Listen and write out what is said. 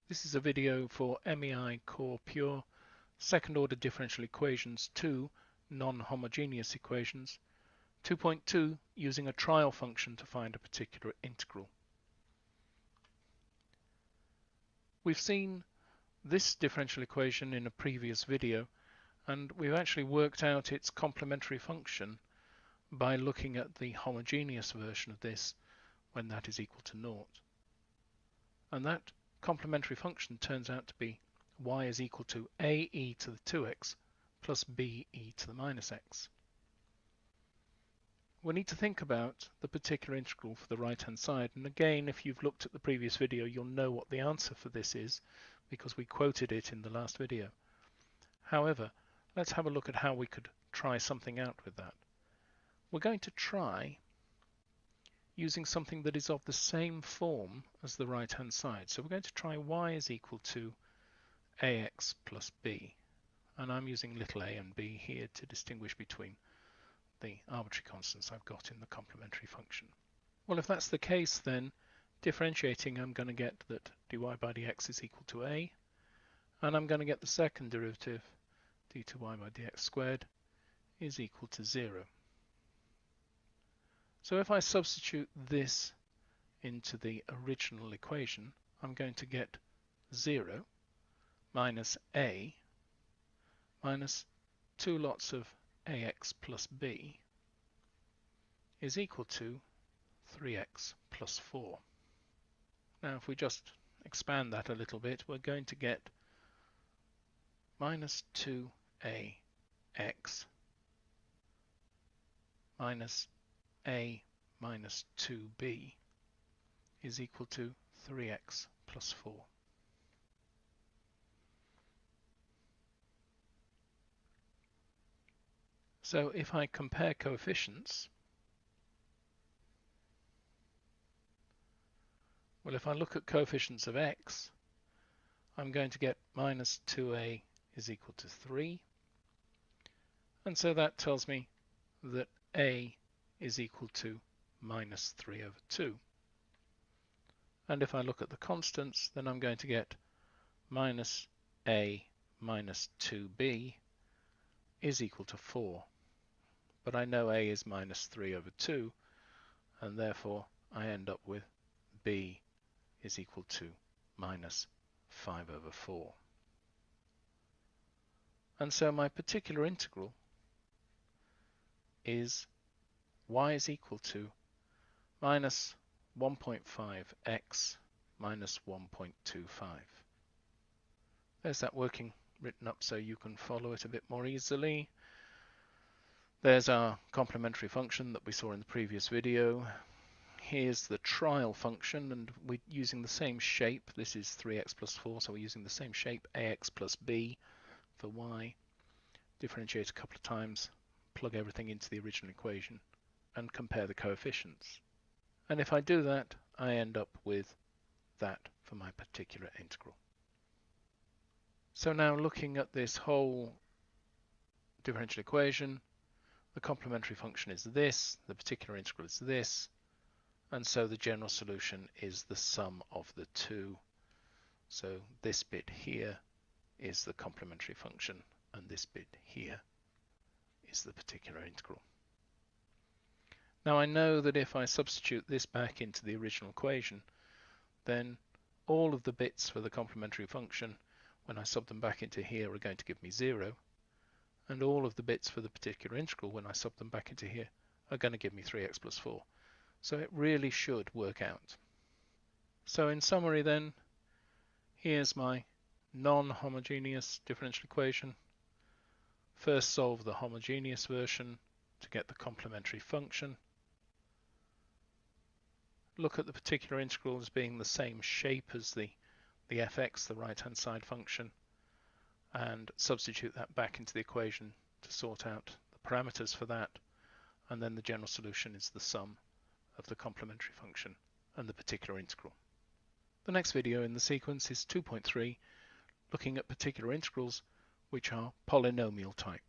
This is a video for MEI Core Pure Second Order Differential Equations 2 Non-Homogeneous Equations 2.2 using a trial function to find a particular integral. We've seen this differential equation in a previous video, and we've actually worked out its complementary function by looking at the homogeneous version of this when that is equal to naught. And that complementary function turns out to be y is equal to ae to the 2x plus be to the minus x. We need to think about the particular integral for the right hand side, and again, if you've looked at the previous video, you'll know what the answer for this is because we quoted it in the last video. However, let's have a look at how we could try something out with that. We're going to try using something that is of the same form as the right hand side. So we're going to try y is equal to ax plus b, and I'm using little a and b here to distinguish between the arbitrary constants I've got in the complementary function. Well, if that's the case, then differentiating, I'm going to get that dy by dx is equal to a, and I'm going to get the second derivative, d2y by dx squared, is equal to 0. So if I substitute this into the original equation, I'm going to get 0 minus a minus 2 lots of ax plus b is equal to 3x plus 4. Now if we just expand that a little bit, we're going to get minus 2ax minus a minus 2b is equal to 3x plus 4. So if I compare coefficients, well, if I look at coefficients of x, I'm going to get minus 2a is equal to 3, and so that tells me that a is equal to minus 3 over 2. And if I look at the constants, then I'm going to get minus a minus 2b is equal to 4. But I know a is minus 3 over 2, and therefore I end up with b is equal to minus 5 over 4. And so my particular integral is y is equal to minus 1.5x minus 1.25. There's that working written up so you can follow it a bit more easily. There's our complementary function that we saw in the previous video. Here's the trial function, and we're using the same shape. This is 3x plus 4, so we're using the same shape, ax plus b for y. Differentiate a couple of times, plug everything into the original equation, and compare the coefficients. And if I do that, I end up with that for my particular integral. So now looking at this whole differential equation, the complementary function is this, the particular integral is this, and so the general solution is the sum of the two. So this bit here is the complementary function, and this bit here is the particular integral. Now I know that if I substitute this back into the original equation, then all of the bits for the complementary function, when I sub them back into here, are going to give me 0, and all of the bits for the particular integral, when I sub them back into here, are going to give me 3x plus 4. So it really should work out. So in summary then, here's my non-homogeneous differential equation. First solve the homogeneous version to get the complementary function. Look at the particular integral as being the same shape as the fx, the right hand side function, and substitute that back into the equation to sort out the parameters for that, and then the general solution is the sum of the complementary function and the particular integral. The next video in the sequence is 2.3, looking at particular integrals which are polynomial type.